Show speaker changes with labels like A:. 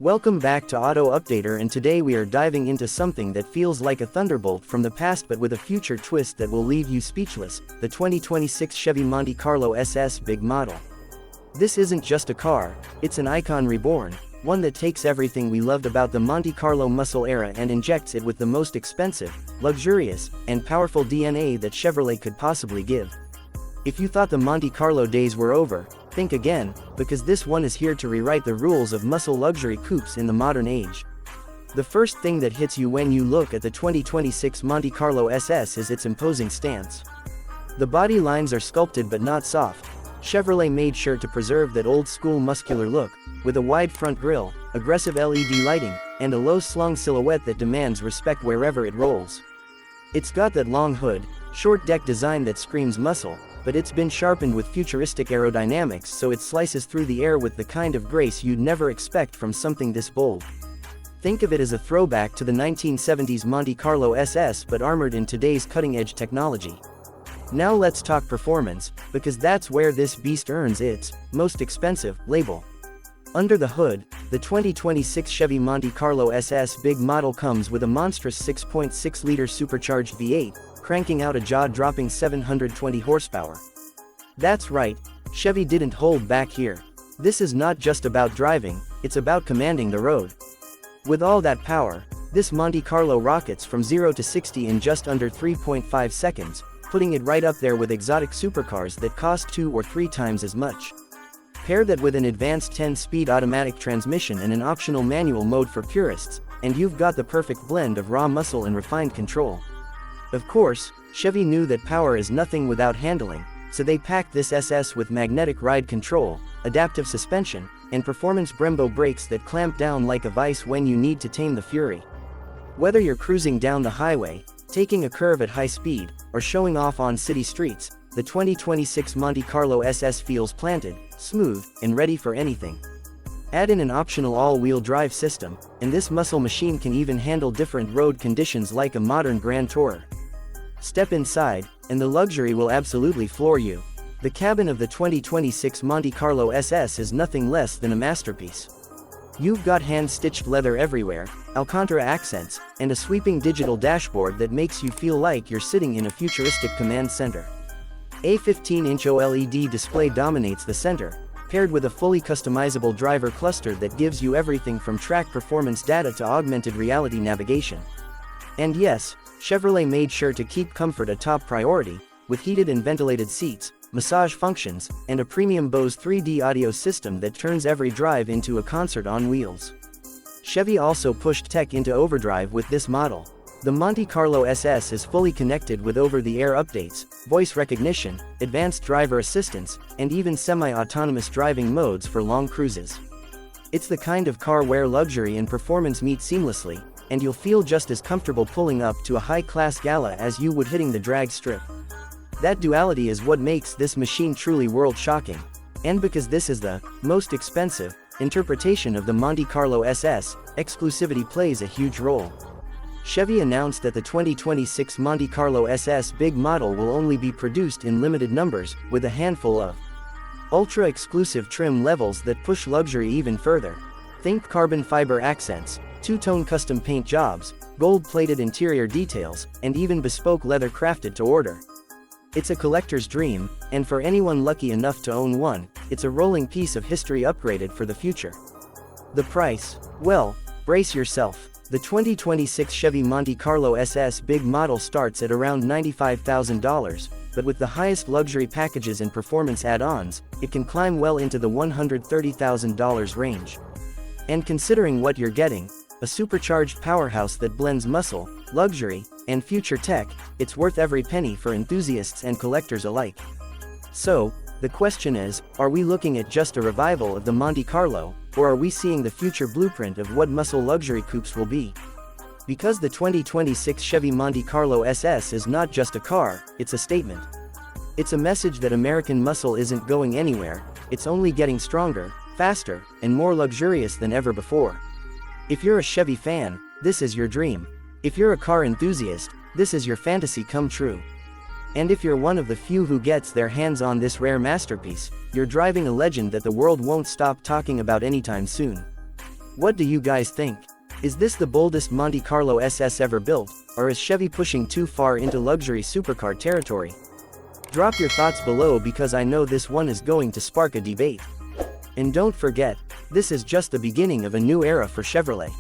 A: Welcome back to Auto Updater, and today we are diving into something that feels like a thunderbolt from the past but with a future twist that will leave you speechless: the 2026 Chevy Monte Carlo SS big model. This isn't just a car, it's an icon reborn, one that takes everything we loved about the Monte Carlo muscle era and injects it with the most expensive, luxurious, and powerful DNA that Chevrolet could possibly give. If you thought the Monte Carlo days were over, think again, because this one is here to rewrite the rules of muscle luxury coupes in the modern age. The first thing that hits you when you look at the 2026 Monte Carlo SS is its imposing stance. The body lines are sculpted but not soft. Chevrolet made sure to preserve that old-school muscular look, with a wide front grille, aggressive LED lighting, and a low-slung silhouette that demands respect wherever it rolls. It's got that long hood, short deck design that screams muscle, but it's been sharpened with futuristic aerodynamics so it slices through the air with the kind of grace you'd never expect from something this bold. Think of it as a throwback to the 1970s Monte Carlo SS but armored in today's cutting-edge technology. Now let's talk performance, because that's where this beast earns its most expensive label. Under the hood, the 2026 Chevy Monte Carlo SS big model comes with a monstrous 6.6-liter supercharged V8, cranking out a jaw-dropping 720 horsepower. That's right, Chevy didn't hold back here. This is not just about driving, it's about commanding the road. With all that power, this Monte Carlo rockets from 0 to 60 in just under 3.5 seconds, putting it right up there with exotic supercars that cost 2 or 3 times as much. Pair that with an advanced 10-speed automatic transmission and an optional manual mode for purists, and you've got the perfect blend of raw muscle and refined control. Of course, Chevy knew that power is nothing without handling, so they packed this SS with magnetic ride control, adaptive suspension, and performance Brembo brakes that clamp down like a vice when you need to tame the fury. Whether you're cruising down the highway, taking a curve at high speed, or showing off on city streets, the 2026 Monte Carlo SS feels planted, smooth, and ready for anything. Add in an optional all-wheel drive system, and this muscle machine can even handle different road conditions like a modern Grand Tourer. Step inside, and the luxury will absolutely floor you. The cabin of the 2026 Monte Carlo SS is nothing less than a masterpiece. You've got hand-stitched leather everywhere, Alcantara accents, and a sweeping digital dashboard that makes you feel like you're sitting in a futuristic command center. A 15-inch OLED display dominates the center, paired with a fully customizable driver cluster that gives you everything from track performance data to augmented reality navigation. And yes, Chevrolet made sure to keep comfort a top priority, with heated and ventilated seats, massage functions, and a premium Bose 3D audio system that turns every drive into a concert on wheels. Chevy also pushed tech into overdrive with this model. The Monte Carlo SS is fully connected with over-the-air updates, voice recognition, advanced driver assistance, and even semi-autonomous driving modes for long cruises. It's the kind of car where luxury and performance meet seamlessly, and you'll feel just as comfortable pulling up to a high-class gala as you would hitting the drag strip. That duality is what makes this machine truly world-shocking. And because this is the most expensive interpretation of the Monte Carlo SS, exclusivity plays a huge role. Chevy announced that the 2026 Monte Carlo SS big model will only be produced in limited numbers, with a handful of ultra-exclusive trim levels that push luxury even further. Think carbon fiber accents, two-tone custom paint jobs, gold-plated interior details, and even bespoke leather crafted to order. It's a collector's dream, and for anyone lucky enough to own one, it's a rolling piece of history upgraded for the future. The price? Well, brace yourself. The 2026 Chevy Monte Carlo SS big model starts at around $95,000, but with the highest luxury packages and performance add-ons, it can climb well into the $130,000 range. And considering what you're getting, a supercharged powerhouse that blends muscle, luxury, and future tech, it's worth every penny for enthusiasts and collectors alike. So, the question is, are we looking at just a revival of the Monte Carlo, or are we seeing the future blueprint of what muscle luxury coupes will be? Because the 2026 Chevy Monte Carlo SS is not just a car, it's a statement. It's a message that American muscle isn't going anywhere, it's only getting stronger, faster, and more luxurious than ever before. If you're a Chevy fan, this is your dream. If you're a car enthusiast, this is your fantasy come true. And if you're one of the few who gets their hands on this rare masterpiece, you're driving a legend that the world won't stop talking about anytime soon. What do you guys think? Is this the boldest Monte Carlo SS ever built, or is Chevy pushing too far into luxury supercar territory? Drop your thoughts below because I know this one is going to spark a debate. And don't forget, this is just the beginning of a new era for Chevrolet.